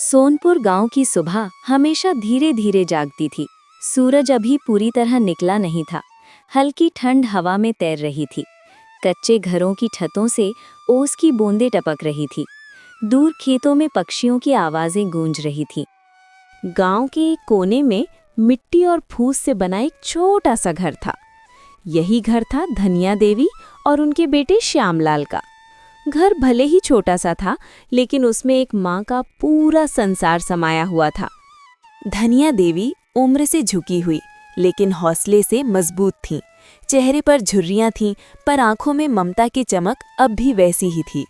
सोनपुर गांव की सुबह हमेशा धीरे धीरे जागती थी। सूरज अभी पूरी तरह निकला नहीं था। हल्की ठंड हवा में तैर रही थी। कच्चे घरों की छतों से ओस की बूंदें टपक रही थी। दूर खेतों में पक्षियों की आवाजें गूंज रही थीं। गांव के एक कोने में मिट्टी और फूस से बना एक छोटा सा घर था। यही घर था धनिया देवी और उनके बेटे श्यामलाल का। घर भले ही छोटा सा था, लेकिन उसमें एक माँ का पूरा संसार समाया हुआ था। धनिया देवी उम्र से झुकी हुई, लेकिन हौसले से मजबूत थीं। चेहरे पर झुर्रियां थीं, पर आंखों में ममता की चमक अब भी वैसी ही थी।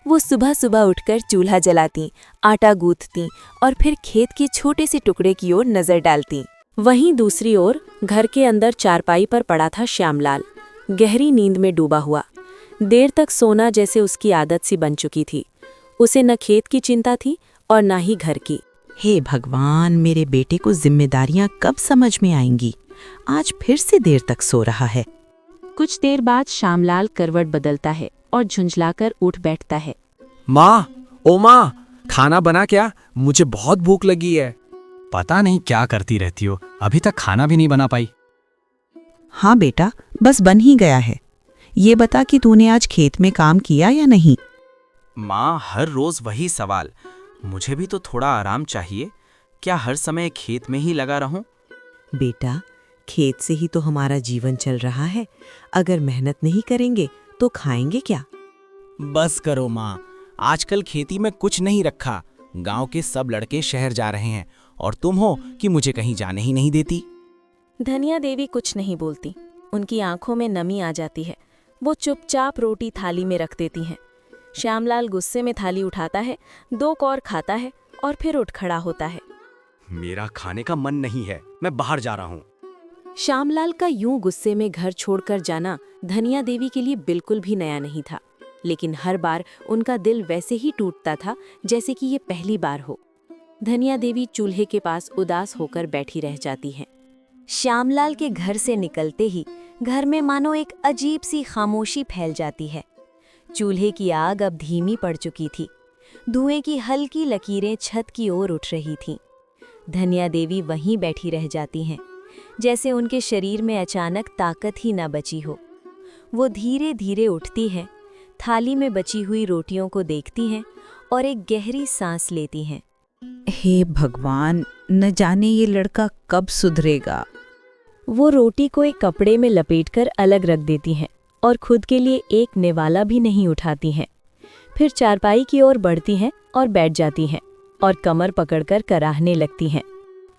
वो सुबह सुबह उठकर चूल्हा जलातीं, आटा गूंथतीं और फिर खेत के छोटे से टुकड़े की ओर नजर डालतीं। वहीं दूसरी ओर घर के अंदर चारपाई पर पड़ा था श्यामलाल, गहरी नींद में डूबा हुआ। देर तक सोना जैसे उसकी आदत सी बन चुकी थी। उसे न खेत की चिंता थी और न ही घर की। हे भगवान, मेरे बेटे को जिम्मेदारियां कब समझ में आएंगी। आज फिर से देर तक सो रहा है। कुछ देर बाद श्यामलाल करवट बदलता है और झुंझलाकर उठ बैठता है। माँ, ओ माँ, खाना बना क्या? मुझे बहुत भूख लगी है। पता नहीं क्या करती रहती हो, अभी तक खाना भी नहीं बना पाई। हाँ बेटा, बस बन ही गया है। ये बता कि तूने आज खेत में काम किया या नहीं? माँ, हर रोज वही सवाल। मुझे भी तो थोड़ा आराम चाहिए। क्या हर समय खेत में ही लगा रहूं? बेटा, खेत से ही तो हमारा जीवन चल रहा है। अगर मेहनत नहीं करेंगे तो खाएंगे क्या? बस करो माँ, आजकल खेती में कुछ नहीं रखा। गांव के सब लड़के शहर जा रहे हैं और तुम हो कि मुझे कहीं जाने ही नहीं देती। धनिया देवी कुछ नहीं बोलती। उनकी आंखों में नमी आ जाती है। वो चुपचाप रोटी थाली में रख देती हैं। श्यामलाल गुस्से में थाली उठाता है, 2 कौर खाता है और फिर उठ खड़ा होता है। मेरा खाने का मन नहीं है, मैं बाहर जा रहा हूँ। श्यामलाल का यूं गुस्से में घर छोड़कर जाना धनिया देवी के लिए बिल्कुल भी नया नहीं था, लेकिन हर बार उनका दिल वैसे ही टूटता था जैसे कि ये पहली बार हो। धनिया देवी चूल्हे के पास उदास होकर बैठी रह जाती हैं। श्यामलाल के घर से निकलते ही घर में मानो एक अजीब सी खामोशी फैल जाती है। चूल्हे की आग अब धीमी पड़ चुकी थी। धुएं की हल्की लकीरें छत की ओर उठ रही थीं। धनिया देवी वहीं बैठी रह जाती हैं, जैसे उनके शरीर में अचानक ताकत ही न बची हो। वो धीरे धीरे उठती हैं, थाली में बची हुई रोटियों को देखती हैं और एक गहरी सांस लेती हैं। हे भगवान, न जाने ये लड़का कब सुधरेगा। वो रोटी को एक कपड़े में लपेटकर अलग रख देती हैं और खुद के लिए एक निवाला भी नहीं उठाती हैं। फिर चारपाई की ओर बढ़ती हैं और बैठ जाती हैं और कमर पकड़कर कराहने लगती हैं।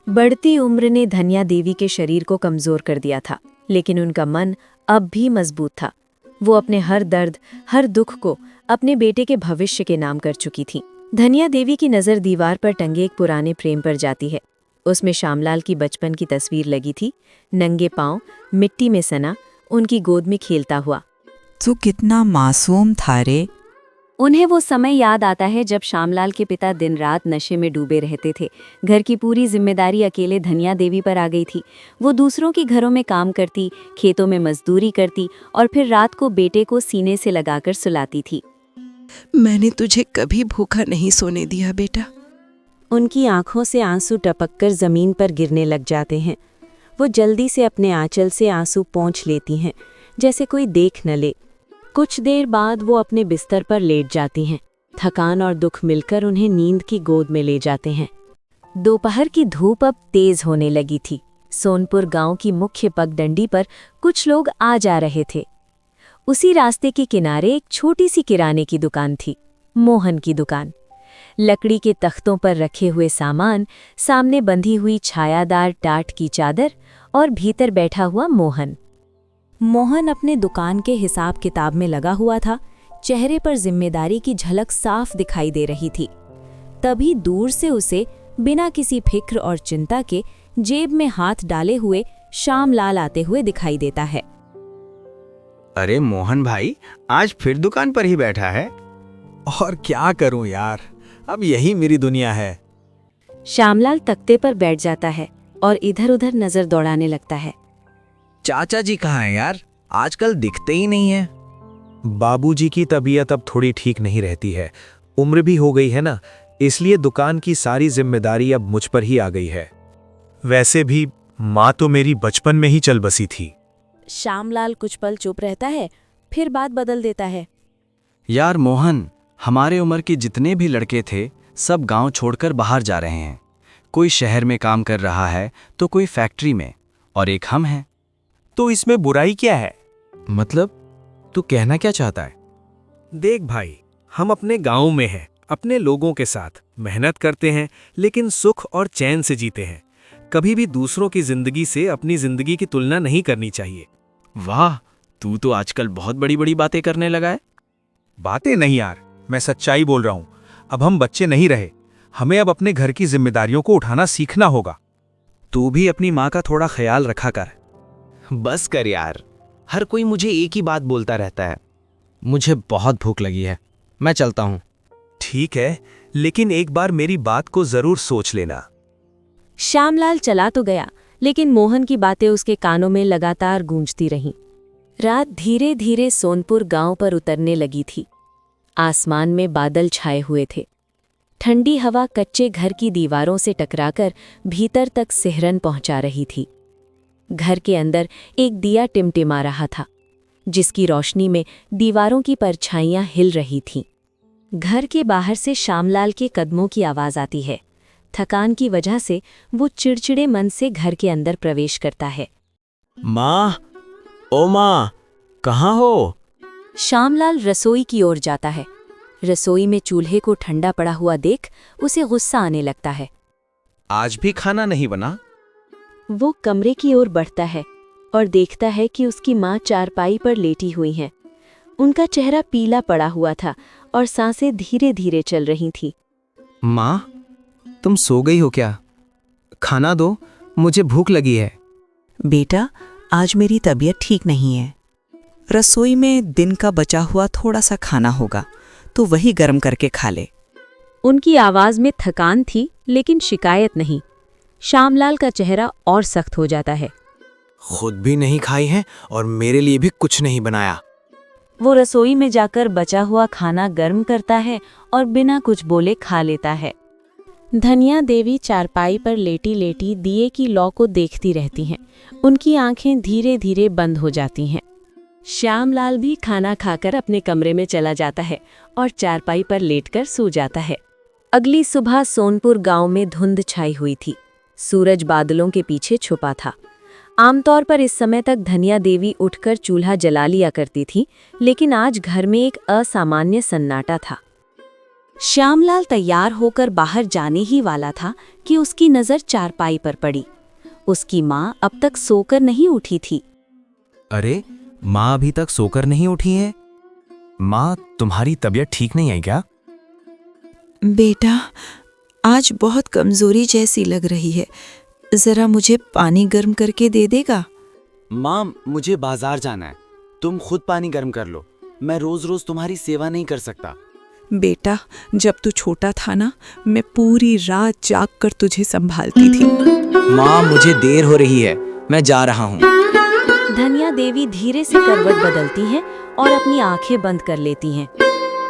बढ़ती उम्र ने धनिया देवी के शरीर को कमजोर कर दिया था, लेकिन उनका मन अब भी मजबूत था। वो अपने हर दर्द, हर दुख को अपने बेटे के भविष्य के नाम कर चुकी थी। धनिया देवी की नज़र दीवार पर टंगे एक पुराने फ्रेम पर जाती है। उसमें श्यामलाल की बचपन की तस्वीर लगी थी, नंगे पांव, मिट्टी में सना, उनकी गोद में खेलता हुआ। तू कितना मासूम था रे। उन्हें वो समय याद आता है जब श्यामलाल के पिता दिन रात नशे में डूबे रहते थे। घर की पूरी जिम्मेदारी अकेले धनिया देवी पर आ गई थी। वो दूसरों के घरों में काम करती, खेतों में मजदूरी करती और फिर रात को बेटे को सीने से लगाकर सुलाती थी। मैंने तुझे कभी भूखा नहीं सोने दिया बेटा। उनकी आंखों से आंसू टपककर जमीन पर गिरने लग जाते हैं। वो जल्दी से अपने आंचल से आंसू पोंछ लेती हैं, जैसे कोई देख न ले। कुछ देर बाद वो अपने बिस्तर पर लेट जाती हैं। थकान और दुख मिलकर उन्हें नींद की गोद में ले जाते हैं। दोपहर की धूप अब तेज होने लगी थी। सोनपुर गांव की मुख्य पगडंडी पर कुछ लोग आ जा रहे थे। उसी रास्ते के किनारे एक छोटी सी किराने की दुकान थी, मोहन की दुकान। लकड़ी के तख्तों पर रखे हुए सामान, सामने बंधी हुई छायादार टाट की चादर और भीतर बैठा हुआ मोहन। मोहन अपने दुकान के हिसाब किताब में लगा हुआ था। चेहरे पर जिम्मेदारी की झलक साफ दिखाई दे रही थी। तभी दूर से उसे बिना किसी फिक्र और चिंता के जेब में हाथ डाले हुए श्यामलाल आते हुए दिखाई देता है। अरे मोहन भाई, आज फिर दुकान पर ही बैठा है? और क्या करूं यार, अब यही मेरी दुनिया है। श्यामलाल तख्ते पर बैठ जाता है और इधर उधर नजर दौड़ाने लगता है। चाचा जी कहाँ हैं यार? आजकल दिखते ही नहीं है। बाबूजी की तबीयत अब थोड़ी ठीक नहीं रहती है। उम्र भी हो गई है ना, इसलिए दुकान की सारी जिम्मेदारी अब मुझ पर ही आ गई है। वैसे भी माँ तो मेरी बचपन में ही चल बसी थी। श्यामलाल कुछ पल चुप रहता है, फिर बात बदल देता है। यार मोहन, हमारे उम्र के जितने भी लड़के थे सब गांव छोड़कर बाहर जा रहे हैं। कोई शहर में काम कर रहा है तो कोई फैक्ट्री में, और एक हम हैं। तो इसमें बुराई क्या है? मतलब तू कहना क्या चाहता है? देख भाई, हम अपने गांव में हैं, अपने लोगों के साथ मेहनत करते हैं, लेकिन सुख और चैन से जीते हैं। कभी भी दूसरों की जिंदगी से अपनी जिंदगी की तुलना नहीं करनी चाहिए। वाह, तू तो आजकल बहुत बड़ी बड़ी बातें करने लगा है। बातें नहीं यार, मैं सच्चाई बोल रहा हूं। अब हम बच्चे नहीं रहे, हमें अब अपने घर की जिम्मेदारियों को उठाना सीखना होगा। तू भी अपनी माँ का थोड़ा ख्याल रखा कर। बस कर यार, हर कोई मुझे एक ही बात बोलता रहता है। मुझे बहुत भूख लगी है, मैं चलता हूँ। ठीक है, लेकिन एक बार मेरी बात को जरूर सोच लेना। श्यामलाल चला तो गया, लेकिन मोहन की बातें उसके कानों में लगातार गूंजती रहीं। रात धीरे धीरे सोनपुर गांव पर उतरने लगी थी। आसमान में बादल छाए हुए थे। ठंडी हवा कच्चे घर की दीवारों से टकराकर भीतर तक सिहरन पहुंचा रही थी। घर के अंदर एक दिया टिमटिमा रहा था, जिसकी रोशनी में दीवारों की परछाइयां हिल रही थीं। घर के बाहर से श्यामलाल के कदमों की आवाज आती है। थकान की वजह से वो चिड़चिड़े मन से घर के अंदर प्रवेश करता है। माँ, ओ माँ, कहाँ हो? श्यामलाल रसोई की ओर जाता है। रसोई में चूल्हे को ठंडा पड़ा हुआ देख उसे गुस्सा आने लगता है। आज भी खाना नहीं बना? वो कमरे की ओर बढ़ता है और देखता है कि उसकी माँ चारपाई पर लेटी हुई हैं। उनका चेहरा पीला पड़ा हुआ था और सांसें धीरे धीरे चल रही थीं। माँ, तुम सो गई हो क्या? खाना दो, मुझे भूख लगी है। बेटा, आज मेरी तबीयत ठीक नहीं है। रसोई में दिन का बचा हुआ थोड़ा सा खाना होगा, तो वही गर्म करके खा ले। उनकी आवाज में थकान थी, लेकिन शिकायत नहीं। श्यामलाल का चेहरा और सख्त हो जाता है। खुद भी नहीं खाई है और मेरे लिए भी कुछ नहीं बनाया। वो रसोई में जाकर बचा हुआ खाना गर्म करता है और बिना कुछ बोले खा लेता है। धनिया देवी चारपाई पर लेटी लेटी दिए की लौ को देखती रहती हैं। उनकी आंखें धीरे धीरे बंद हो जाती हैं। श्यामलाल भी खाना खाकर अपने कमरे में चला जाता है और चारपाई पर लेटकर सो जाता है। अगली सुबह सोनपुर गांव में धुंध छाई हुई थी। सूरज बादलों के पीछे छुपा था। आमतौर पर इस समय तक धनिया देवी उठकर चूल्हा जला लिया करती थी, लेकिन आज घर में एक असामान्य सन्नाटा था। श्यामलाल तैयार होकर बाहर जाने ही वाला था कि उसकी नज़र चारपाई पर पड़ी। उसकी माँ अब तक सोकर नहीं उठी थी। अरे, माँ अभी तक सोकर नहीं उठी है? माँ, तुम्हारी तबीयत ठीक नहीं है क्या? बेटा, आज बहुत कमजोरी जैसी लग रही है। जरा मुझे पानी गर्म करके दे देगा? माँ, मुझे बाजार जाना है, तुम खुद पानी गर्म कर लो। मैं रोज रोज तुम्हारी सेवा नहीं कर सकता। बेटा, जब तू छोटा था ना, मैं पूरी रात जाग कर तुझे संभालती थी। माँ, मुझे देर हो रही है, मैं जा रहा हूँ। धनिया देवी धीरे से करवट बदलती हैं और अपनी आंखें बंद कर लेती हैं।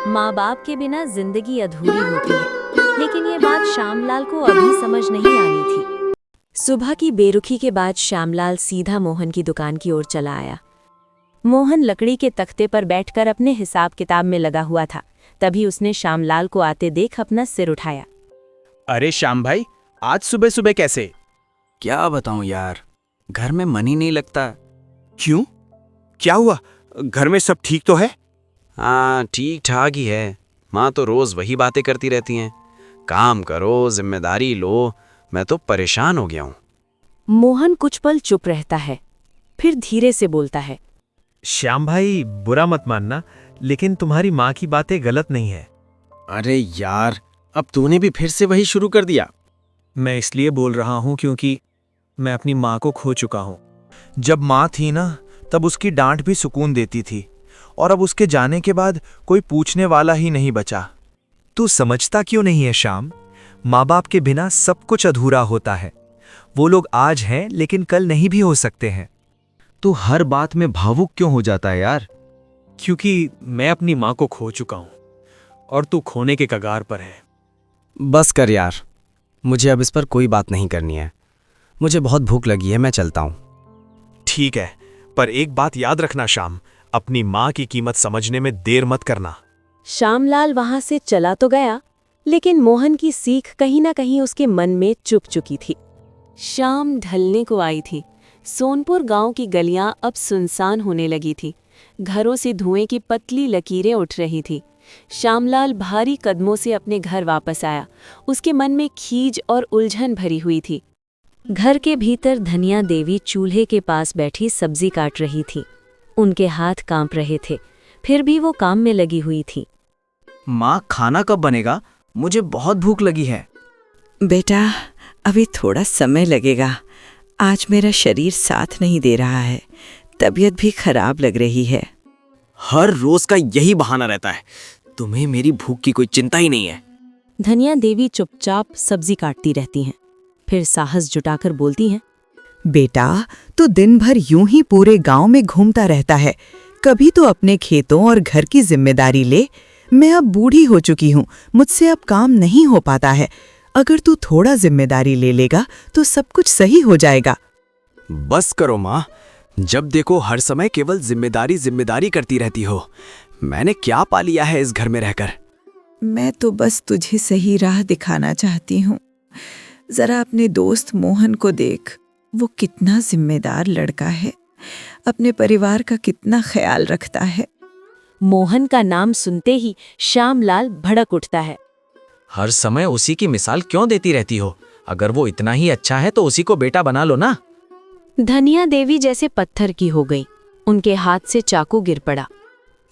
माँ बाप के बिना जिंदगी अधूरी होती है, लेकिन ये बात श्यामलाल को अभी समझ नहीं आनी थी। सुबह की बेरुखी के बाद श्यामलाल सीधा मोहन की दुकान की ओर चला आया। मोहन लकड़ी के तख्ते पर बैठकर अपने हिसाब किताब में लगा हुआ था। तभी उसने श्यामलाल को आते देख अपना सिर उठाया। अरे श्याम भाई, आज सुबह सुबह कैसे? क्या बताऊं यार, घर में मन ही नहीं लगता। क्यों? क्या हुआ? घर में सब ठीक तो है? हाँ, ठीक ठाक ही है। माँ तो रोज वही बातें करती रहती हैं, काम करो, जिम्मेदारी लो। मैं तो परेशान हो गया हूँ। मोहन कुछ पल चुप रहता है, फिर धीरे से बोलता है। श्याम भाई, बुरा मत मानना, लेकिन तुम्हारी माँ की बातें गलत नहीं है। अरे यार, अब तूने भी फिर से वही शुरू कर दिया। मैं इसलिए बोल रहा हूँ क्योंकि मैं अपनी माँ को खो चुका हूँ। जब माँ थी ना, तब उसकी डांट भी सुकून देती थी, और अब उसके जाने के बाद कोई पूछने वाला ही नहीं बचा। तू समझता क्यों नहीं है श्याम? माँ बाप के बिना सब कुछ अधूरा होता है। वो लोग आज हैं, लेकिन कल नहीं भी हो सकते हैं। तू हर बात में भावुक क्यों हो जाता है यार? क्योंकि मैं अपनी माँ को खो चुका हूँ और तू खोने के कगार पर है। बस कर यार, मुझे अब इस पर कोई बात नहीं करनी है। मुझे बहुत भूख लगी है, मैं चलता हूँ। ठीक है, पर एक बात याद रखना श्याम, अपनी माँ की कीमत समझने में देर मत करना। श्यामलाल वहां से चला तो गया, लेकिन मोहन की सीख कहीं ना कहीं उसके मन में चुप चुकी थी। शाम ढलने को आई थी। सोनपुर गांव की गलियां अब सुनसान होने लगी थी। घरों से धुएं की पतली लकीरें उठ रही थी। श्यामलाल भारी कदमों से अपने घर वापस आया। उसके मन में खीज और उलझन भरी हुई थी। घर के भीतर धनिया देवी चूल्हे के पास बैठी सब्जी काट रही थी। उनके हाथ कांप रहे थे, फिर भी वो काम में लगी हुई थी। माँ, खाना कब बनेगा? मुझे बहुत भूख लगी है। बेटा, अभी थोड़ा समय लगेगा। आज मेरा शरीर साथ नहीं दे रहा है, तबीयत भी खराब लग रही है। हर रोज का यही बहाना रहता है। तुम्हें मेरी भूख की कोई चिंता ही नहीं है। धनिया देवी चुपचाप सब्जी काटती रहती हैं, फिर साहस जुटाकर बोलती हैं, बेटा, तो दिन भर यूं ही पूरे गांव में घूमता रहता है। कभी तो अपने खेतों और घर की जिम्मेदारी ले। मैं अब बूढ़ी हो चुकी हूँ, मुझसे अब काम नहीं हो पाता है। अगर तू थोड़ा जिम्मेदारी ले लेगा तो सब कुछ सही हो जाएगा। बस करो माँ, जब देखो हर समय केवल जिम्मेदारी जिम्मेदारी करती रहती हो। मैंने क्या पा लिया है इस घर में रहकर? मैं तो बस तुझे सही राह दिखाना चाहती हूँ। जरा अपने दोस्त मोहन को देख, वो कितना जिम्मेदार लड़का है, अपने परिवार का कितना ख्याल रखता है। मोहन का नाम सुनते ही श्यामलाल भड़क उठता है। हर समय उसी की मिसाल क्यों देती रहती हो? अगर वो इतना ही अच्छा है तो उसी को बेटा बना लो ना। धनिया देवी जैसे पत्थर की हो गई। उनके हाथ से चाकू गिर पड़ा।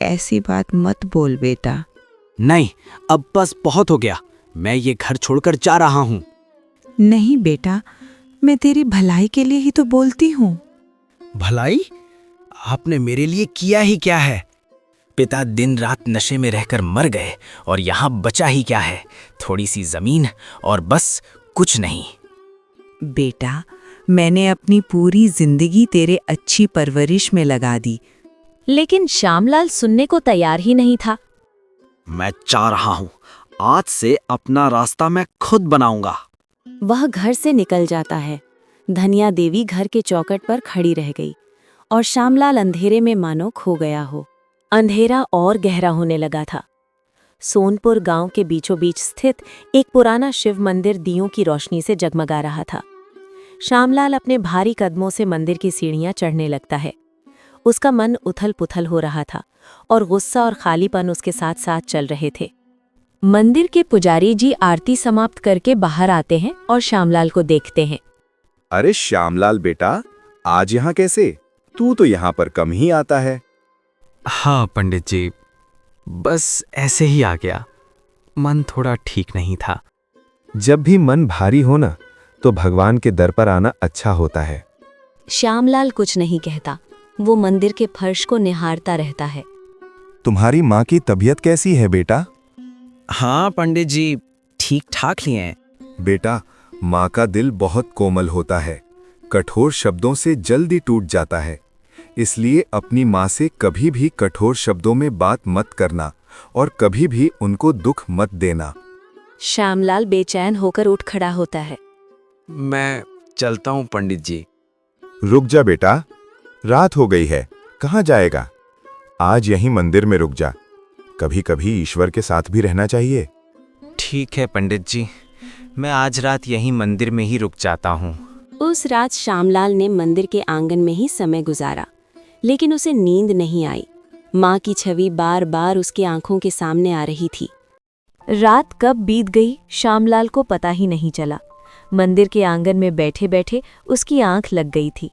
ऐसी बात मत बोल बेटा। नहीं, अब बस बहुत हो गया। मैं ये घर छोड़कर जा रहा हूँ। नहीं बेटा, मैं तेरी भलाई के लिए ही तो बोलती हूँ। भलाई? आपने मेरे लिए किया ही क्या है? पिता दिन रात नशे में रहकर मर गए और यहाँ बचा ही क्या है? थोड़ी सी जमीन और बस, कुछ नहीं। बेटा, मैंने अपनी पूरी जिंदगी तेरे अच्छी परवरिश में लगा दी। लेकिन श्यामलाल सुनने को तैयार ही नहीं था। मैं चाह रहा हूँ, आज से अपना रास्ता मैं खुद बनाऊंगा। वह घर से निकल जाता है। धनिया देवी घर के चौखट पर खड़ी रह गई और श्यामलाल अंधेरे में मानो खो गया हो। अंधेरा और गहरा होने लगा था। सोनपुर गांव के बीचों बीच स्थित एक पुराना शिव मंदिर दियों की रोशनी से जगमगा रहा था। श्यामलाल अपने भारी कदमों से मंदिर की सीढ़ियां चढ़ने लगता है। उसका मन उथल पुथल हो रहा था और गुस्सा और खालीपन उसके साथ साथ चल रहे थे। मंदिर के पुजारी जी आरती समाप्त करके बाहर आते हैं और श्यामलाल को देखते हैं। अरे श्यामलाल बेटा, आज यहाँ कैसे? तू तो यहाँ पर कम ही आता है। हाँ पंडित जी, बस ऐसे ही आ गया। मन थोड़ा ठीक नहीं था। जब भी मन भारी हो ना, तो भगवान के दर पर आना अच्छा होता है। श्यामलाल कुछ नहीं कहता। वो मंदिर के फर्श को निहारता रहता है। तुम्हारी माँ की तबीयत कैसी है बेटा? हाँ पंडित जी, ठीक ठाक ही हैं। बेटा, माँ का दिल बहुत कोमल होता है, कठोर शब्दों से जल्दी टूट जाता है। इसलिए अपनी माँ से कभी भी कठोर शब्दों में बात मत करना और कभी भी उनको दुख मत देना। श्यामलाल बेचैन होकर उठ खड़ा होता है। मैं चलता हूँ पंडित जी। रुक जा बेटा, रात हो गई है, कहाँ जाएगा? आज यहीं मंदिर में रुक जा। कभी कभी ईश्वर के साथ भी रहना चाहिए। ठीक है पंडित जी, मैं आज रात यहीं मंदिर में ही रुक जाता हूँ। उस रात श्यामलाल ने मंदिर के आंगन में ही समय गुजारा, लेकिन उसे नींद नहीं आई। माँ की छवि बार बार उसकी आंखों के सामने आ रही थी। रात कब बीत गई श्यामलाल को पता ही नहीं चला। मंदिर के आंगन में बैठे बैठे उसकी आंख लग गई थी।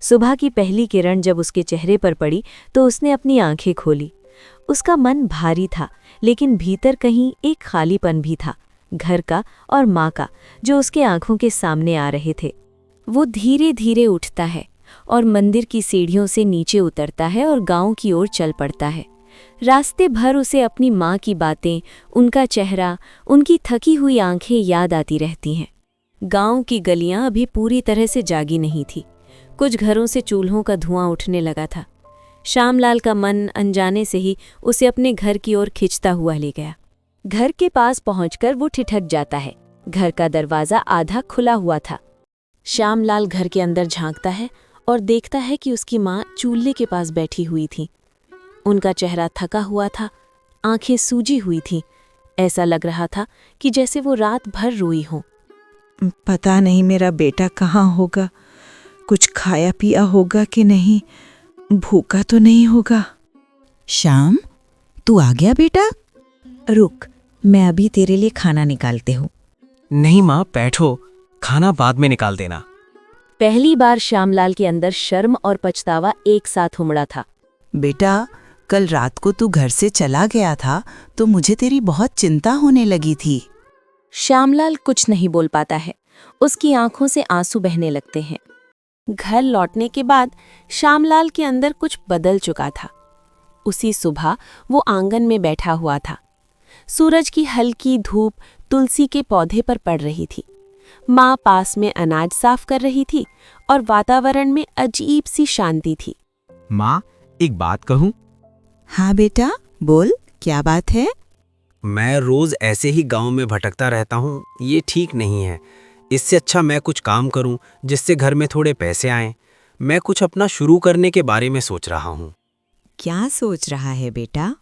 सुबह की पहली किरण जब उसके चेहरे पर पड़ी तो उसने अपनी आंखें खोली। उसका मन भारी था, लेकिन भीतर कहीं एक खालीपन भी था, घर का और माँ का, जो उसके आंखों के सामने आ रहे थे। वो धीरे धीरे उठता है और मंदिर की सीढ़ियों से नीचे उतरता है और गांव की ओर चल पड़ता है। रास्ते भर उसे अपनी माँ की बातें, उनका चेहरा, उनकी थकी हुई आंखें याद आती रहती हैं। गांव की गलियां अभी पूरी तरह से जागी नहीं थी। कुछ घरों से चूल्हों का धुआं उठने लगा था। श्यामलाल का मन अनजाने से ही उसे अपने घर की ओर खिंचता हुआ ले गया। घर के पास पहुंचकर वो ठिठक जाता है। घर का दरवाजा आधा खुला हुआ था। श्यामलाल घर के अंदर झांकता है और देखता है कि उसकी माँ चूल्हे के पास बैठी हुई थी। उनका चेहरा थका हुआ था, आंखें सूजी हुई थीं। ऐसा लग रहा था कि जैसे वो रात भर रोई हों। पता नहीं मेरा बेटा कहाँ होगा, कुछ खाया पिया होगा कि नहीं, भूखा तो नहीं होगा। श्याम, तू आ गया बेटा? रुक, मैं अभी तेरे लिए खाना निकालते हूँ। नहीं माँ, बैठो, खाना बाद में निकाल देना। पहली बार श्यामलाल के अंदर शर्म और पछतावा एक साथ उमड़ा था। बेटा, कल रात को तू घर से चला गया था तो मुझे तेरी बहुत चिंता होने लगी थी। श्यामलाल कुछ नहीं बोल पाता है। उसकी आंखों से आंसू बहने लगते हैं। घर लौटने के बाद श्यामलाल के अंदर कुछ बदल चुका था। उसी सुबह वो आंगन में बैठा हुआ था। सूरज की हल्की धूप तुलसी के पौधे पर पड़ रही थी। माँ पास में अनाज साफ कर रही थी और वातावरण में अजीब सी शांति थी। माँ, एक बात कहूँ? हाँ बेटा, बोल, क्या बात है? मैं रोज ऐसे ही गांव में भटकता रहता हूँ, ये ठीक नहीं है। इससे अच्छा मैं कुछ काम करूँ जिससे घर में थोड़े पैसे आएं। मैं कुछ अपना शुरू करने के बारे में सोच रहा हूँ। क्या सोच रहा है बेटा?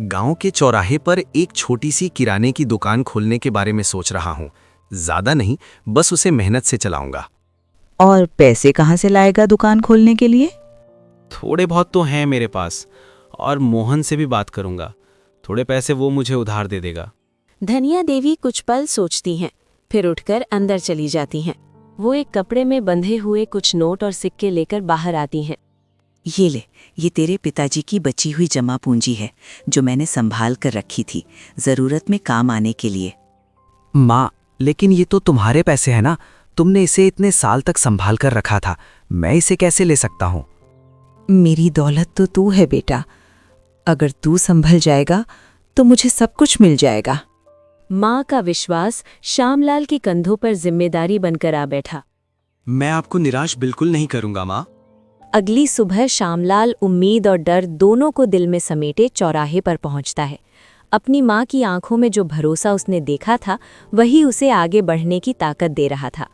गांव के चौराहे पर एक छोटी सी किराने की दुकान खोलने के बारे में सोच रहा हूँ। ज्यादा नहीं, बस उसे मेहनत से चलाऊंगा। और पैसे कहाँ से लाएगा दुकान खोलने के लिए? थोड़े बहुत तो हैं मेरे पास, और मोहन से भी बात करूंगा। थोड़े पैसे वो मुझे उधार दे देगा। धनिया देवी कुछ पल सोचती हैं, फिर उठकर अंदर चली जाती हैं। वो एक कपड़े में बंधे हुए कुछ नोट और सिक्के लेकर बाहर आती हैं। ये ले, ये तेरे पिताजी की बची हुई जमा पूंजी है जो मैंने संभाल कर रखी थी, जरूरत में काम आने के लिए। माँ, लेकिन ये तो तुम्हारे पैसे हैं ना, तुमने इसे इतने साल तक संभाल कर रखा था, मैं इसे कैसे ले सकता हूँ? मेरी दौलत तो तू है बेटा, अगर तू संभल जाएगा तो मुझे सब कुछ मिल जाएगा। माँ का विश्वास श्यामलाल के कंधों पर जिम्मेदारी बनकर आ बैठा। मैं आपको निराश बिल्कुल नहीं करूंगा माँ। अगली सुबह श्यामलाल उम्मीद और डर दोनों को दिल में समेटे चौराहे पर पहुंचता है। अपनी माँ की आंखों में जो भरोसा उसने देखा था वही उसे आगे बढ़ने की ताकत दे रहा था।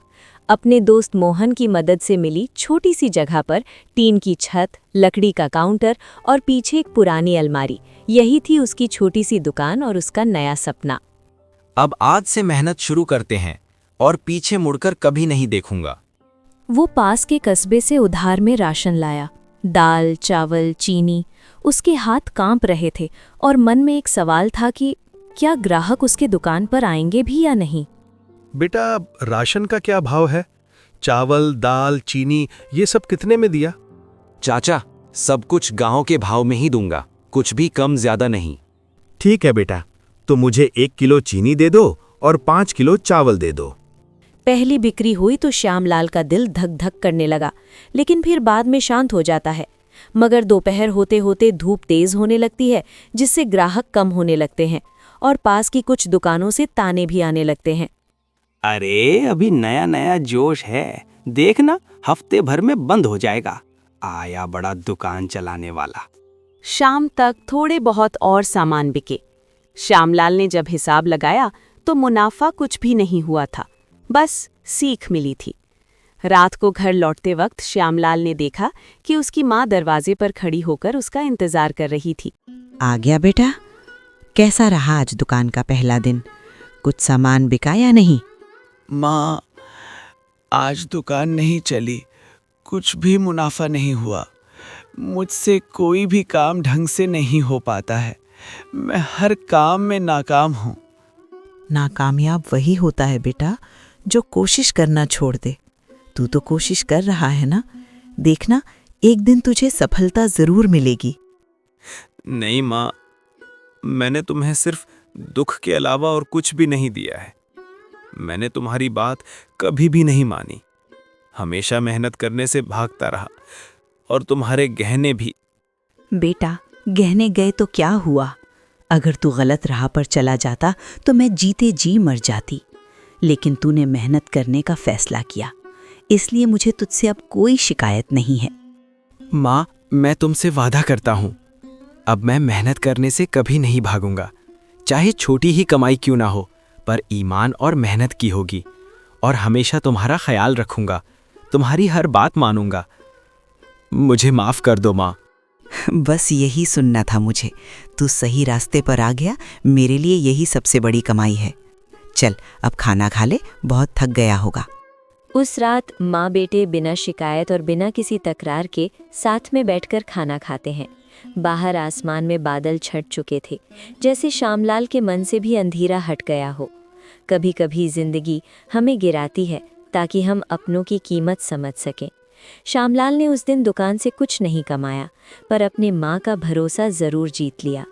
अपने दोस्त मोहन की मदद से मिली छोटी सी जगह पर टीन की छत, लकड़ी का काउंटर और पीछे एक पुरानी अलमारी, यही थी उसकी छोटी सी दुकान और उसका नया सपना। अब आज से मेहनत शुरू करते हैं और पीछे मुड़कर कभी नहीं देखूंगा। वो पास के कस्बे से उधार में राशन लाया, दाल, चावल, चीनी। उसके हाथ कांप रहे थे और मन में एक सवाल था कि क्या ग्राहक उसके दुकान पर आएंगे भी या नहीं। बेटा, राशन का क्या भाव है? चावल, दाल, चीनी, ये सब कितने में दिया? चाचा, सब कुछ गांव के भाव में ही दूंगा, कुछ भी कम ज्यादा नहीं। ठीक है बेटा, तो मुझे 1 किलो चीनी दे दो और 5 किलो चावल दे दो। पहली बिक्री हुई तो श्यामलाल का दिल धक धक करने लगा, लेकिन फिर बाद में शांत हो जाता है। मगर दोपहर होते होते धूप तेज होने लगती है, जिससे ग्राहक कम होने लगते हैं और पास की कुछ दुकानों से ताने भी आने लगते हैं। अरे अभी नया नया जोश है, देखना हफ्ते भर में बंद हो जाएगा। आया बड़ा दुकान चलाने वाला। शाम तक थोड़े बहुत और सामान बिके। श्यामलाल ने जब हिसाब लगाया तो मुनाफा कुछ भी नहीं हुआ था, बस सीख मिली थी। रात को घर लौटते वक्त श्यामलाल ने देखा कि उसकी माँ दरवाजे पर खड़ी होकर उसका इंतजार कर रही थी। आ गया बेटा? कैसा रहा आज दुकान का पहला दिन? कुछ सामान बिका या नहीं? माँ, आज दुकान नहीं चली, कुछ भी मुनाफा नहीं हुआ। मुझसे कोई भी काम ढंग से नहीं हो पाता है, मैं हर काम में नाकाम हूँ। नाकामयाब वही होता है बेटा जो कोशिश करना छोड़ दे। तू तो कोशिश कर रहा है ना, देखना एक दिन तुझे सफलता जरूर मिलेगी। नहीं माँ, मैंने तुम्हें सिर्फ दुख के अलावा और कुछ भी नहीं दिया है। मैंने तुम्हारी बात कभी भी नहीं मानी, हमेशा मेहनत करने से भागता रहा, और तुम्हारे गहने भी। बेटा, गहने गए तो क्या हुआ? अगर तू गलत राह पर चला जाता तो मैं जीते जी मर जाती, लेकिन तूने मेहनत करने का फैसला किया, इसलिए मुझे तुझसे अब कोई शिकायत नहीं है। माँ, मैं तुमसे वादा करता हूँ, अब मैं मेहनत करने से कभी नहीं भागूंगा, चाहे छोटी ही कमाई क्यों ना हो, पर ईमान और मेहनत की होगी। और हमेशा तुम्हारा ख्याल रखूंगा, तुम्हारी हर बात मानूंगा। मुझे माफ कर दो माँ। बस यही सुनना था मुझे। तू सही रास्ते पर आ गया, मेरे लिए यही सबसे बड़ी कमाई है। चल अब खाना खा ले, बहुत थक गया होगा। उस रात माँ बेटे बिना शिकायत और बिना किसी तकरार के साथ में बैठकर खाना खाते हैं। बाहर आसमान में बादल छट चुके थे, जैसे श्यामलाल के मन से भी अंधेरा हट गया हो। कभी कभी जिंदगी हमें गिराती है ताकि हम अपनों की कीमत समझ सकें। श्यामलाल ने उस दिन दुकान से कुछ नहीं कमाया, पर अपने माँ का भरोसा जरूर जीत लिया।